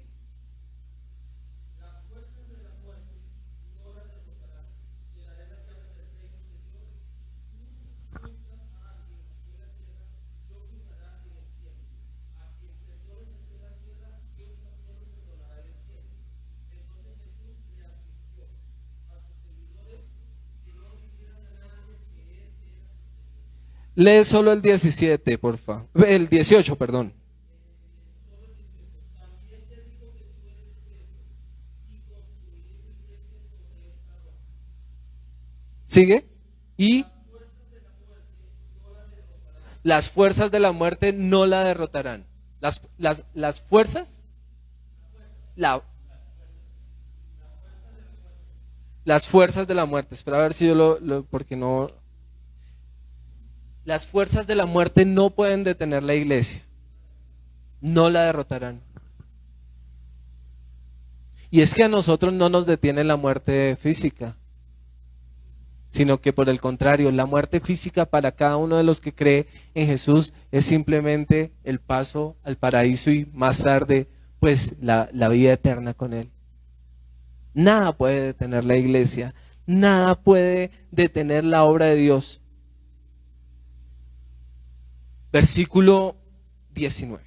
Lee solo el 17, porfa. El 18, perdón. ¿Sigue? Y las fuerzas de la muerte no la derrotarán. Las fuerzas, la, las fuerzas de la muerte. Espera a ver si yo porque no. Las fuerzas de la muerte no pueden detener la iglesia. No la derrotarán. Y es que a nosotros no nos detiene la muerte física, sino que por el contrario, la muerte física para cada uno de los que cree en Jesús es simplemente el paso al paraíso y más tarde, pues la vida eterna con Él. Nada puede detener la iglesia, nada puede detener la obra de Dios. Versículo 19.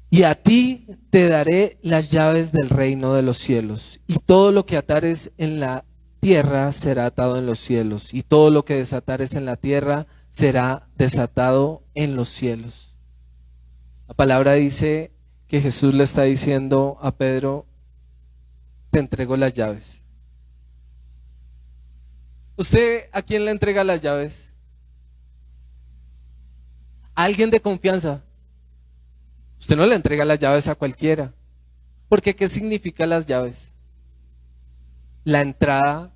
Y a ti te daré las llaves del reino de los cielos, y todo lo que atares en la tierra será atado en los cielos, y todo lo que desatares en la tierra será desatado en los cielos. La palabra dice que Jesús le está diciendo a Pedro, te entrego las llaves. ¿Usted a quién le entrega las llaves? ¿A alguien de confianza? Usted no le entrega las llaves a cualquiera. Porque ¿qué significan las llaves? La entrada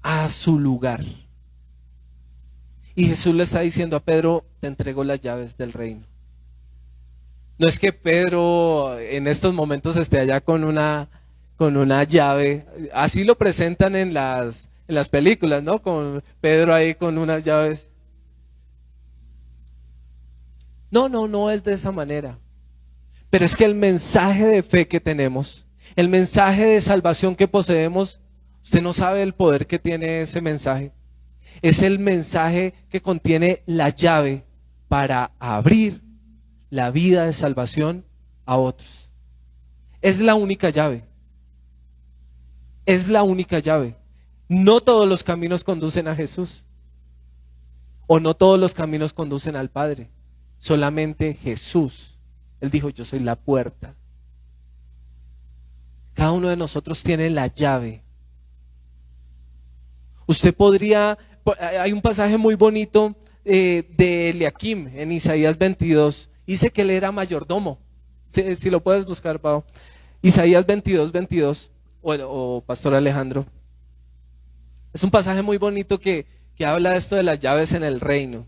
a su lugar. Y Jesús le está diciendo a Pedro, te entrego las llaves del reino. No es que Pedro en estos momentos esté allá con una llave. Así lo presentan en las películas, ¿no? Con Pedro ahí con unas llaves. No es de esa manera. Pero es que el mensaje de fe que tenemos, el mensaje de salvación que poseemos, usted no sabe el poder que tiene ese mensaje. Es el mensaje que contiene la llave para abrir la vida de salvación a otros. Es la única llave. Es la única llave. No todos los caminos conducen a Jesús. O no todos los caminos conducen al Padre. Solamente Jesús. Él dijo, yo soy la puerta. Cada uno de nosotros tiene la llave. Usted podría, hay un pasaje muy bonito de Eliakim en Isaías 22. Dice que él era mayordomo. Si lo puedes buscar, Pau. Isaías 22 o Pastor Alejandro. Es un pasaje muy bonito que habla de esto de las llaves en el reino.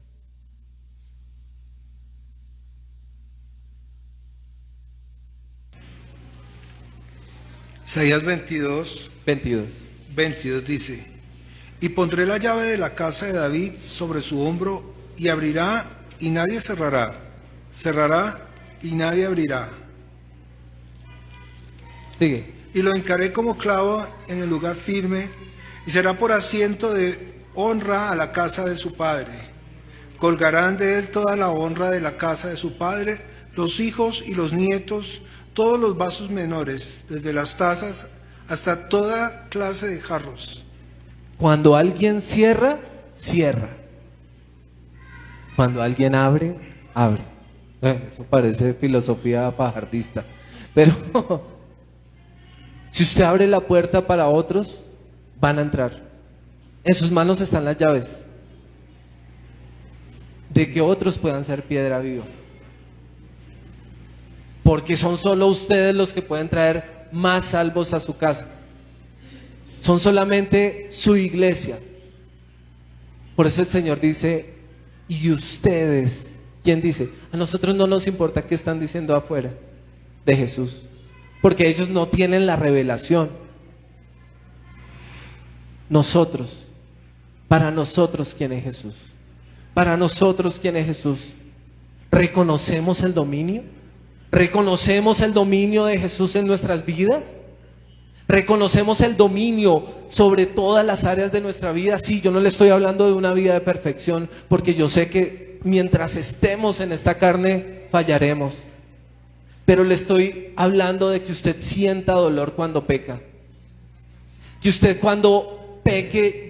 Isaías 22 dice: y pondré la llave de la casa de David sobre su hombro, y abrirá y nadie cerrará, cerrará y nadie abrirá. Sigue. Y lo hincaré como clavo en el lugar firme, y será por asiento de honra a la casa de su padre. Colgarán de él toda la honra de la casa de su padre, los hijos y los nietos, todos los vasos menores, desde las tazas hasta toda clase de jarros. Cuando alguien cierra, cierra. Cuando alguien abre, abre. Eso parece filosofía pajardista. Pero si usted abre la puerta para otros, van a entrar. En sus manos están las llaves de que otros puedan ser piedra viva. Porque son solo ustedes los que pueden traer más salvos a su casa. Son solamente su iglesia. Por eso el Señor dice, y ustedes, ¿quién dice? A nosotros no nos importa qué están diciendo afuera de Jesús, porque ellos no tienen la revelación. Nosotros, para nosotros, ¿quién es Jesús? Para nosotros, ¿quién es Jesús? ¿Reconocemos el dominio? ¿Reconocemos el dominio de Jesús en nuestras vidas? ¿Reconocemos el dominio sobre todas las áreas de nuestra vida? Sí, yo no le estoy hablando de una vida de perfección, porque yo sé que mientras estemos en esta carne fallaremos. Pero le estoy hablando de que usted sienta dolor cuando peca. Que usted cuando peque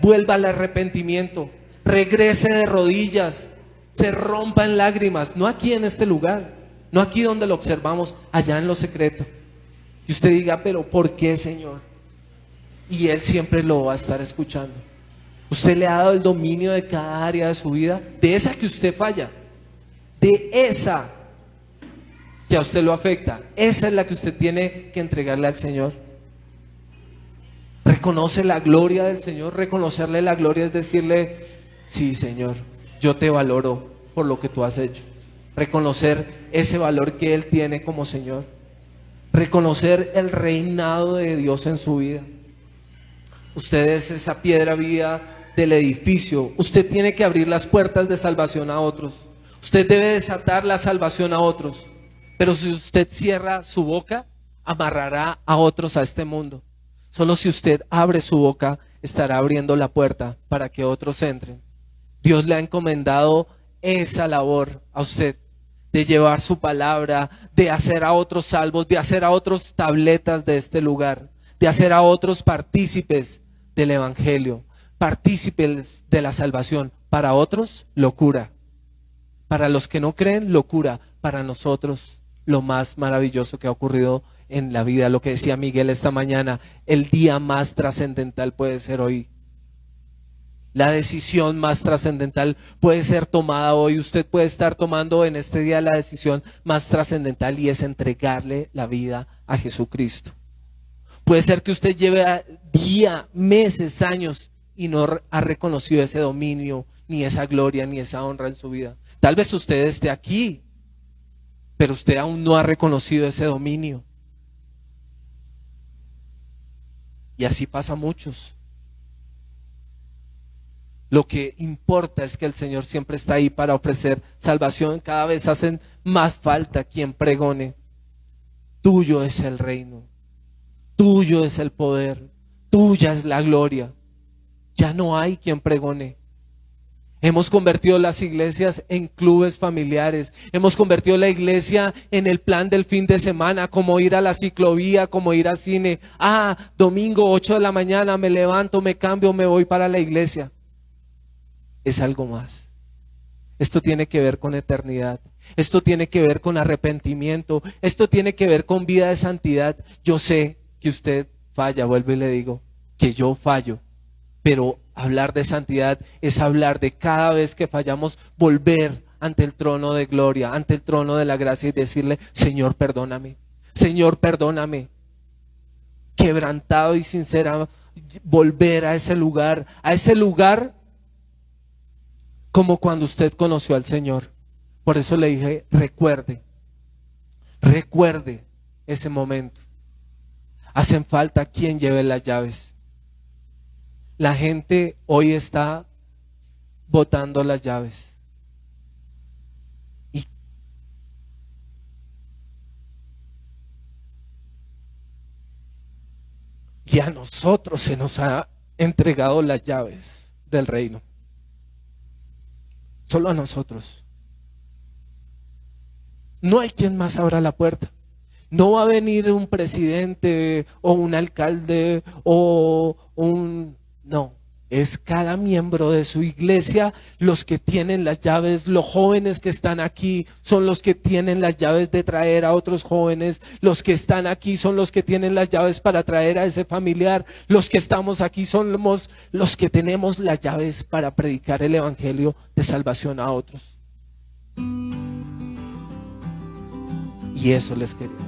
vuelva al arrepentimiento, regrese de rodillas, se rompa en lágrimas, no aquí en este lugar. No aquí donde lo observamos, allá en lo secreto. Y usted diga, pero ¿por qué, Señor? Y Él siempre lo va a estar escuchando. Usted le ha dado el dominio de cada área de su vida, de esa que usted falla, de esa que a usted lo afecta. Esa es la que usted tiene que entregarle al Señor. Reconoce la gloria del Señor. Reconocerle la gloria es decirle, sí, Señor, yo te valoro por lo que tú has hecho. Reconocer ese valor que Él tiene como Señor. Reconocer el reinado de Dios en su vida. Usted es esa piedra viva del edificio. Usted tiene que abrir las puertas de salvación a otros. Usted debe desatar la salvación a otros. Pero si usted cierra su boca, amarrará a otros a este mundo. Solo si usted abre su boca, estará abriendo la puerta para que otros entren. Dios le ha encomendado esa labor a usted, de llevar su palabra, de hacer a otros salvos, de hacer a otros tabletas de este lugar, de hacer a otros partícipes del evangelio, partícipes de la salvación. Para otros, locura. Para los que no creen, locura. Para nosotros, lo más maravilloso que ha ocurrido en la vida. Lo que decía Miguel esta mañana, el día más trascendental puede ser hoy. La decisión más trascendental puede ser tomada hoy. Usted puede estar tomando en este día la decisión más trascendental, y es entregarle la vida a Jesucristo. Puede ser que usted lleve días, meses, años y no ha reconocido ese dominio, ni esa gloria, ni esa honra en su vida. Tal vez usted esté aquí, pero usted aún no ha reconocido ese dominio. Y así pasa a muchos. Lo que importa es que el Señor siempre está ahí para ofrecer salvación. Cada vez hacen más falta quien pregone. Tuyo es el reino, tuyo es el poder, tuya es la gloria. Ya no hay quien pregone. Hemos convertido las iglesias en clubes familiares. Hemos convertido la iglesia en el plan del fin de semana, como ir a la ciclovía, como ir al cine. Domingo 8 de la mañana me levanto, me cambio, me voy para la iglesia. Es algo más. Esto tiene que ver con eternidad. Esto tiene que ver con arrepentimiento. Esto tiene que ver con vida de santidad. Yo sé que usted falla, vuelvo y le digo que yo fallo. Pero hablar de santidad es hablar de cada vez que fallamos, volver ante el trono de gloria, ante el trono de la gracia y decirle, Señor, perdóname, Señor, perdóname. Quebrantado y sincero, volver a ese lugar como cuando usted conoció al Señor. Por eso le dije, recuerde ese momento. Hacen falta quien lleve las llaves. La gente hoy está botando las llaves. Y a nosotros se nos ha entregado las llaves del reino. Solo a nosotros. No hay quien más abra la puerta. No va a venir un presidente o un alcalde o no, es cada miembro de su iglesia los que tienen las llaves. Los jóvenes que están aquí son los que tienen las llaves de traer a otros jóvenes. Los que están aquí son los que tienen las llaves para traer a ese familiar. Los que estamos aquí somos los que tenemos las llaves para predicar el evangelio de salvación a otros. Y eso les quería.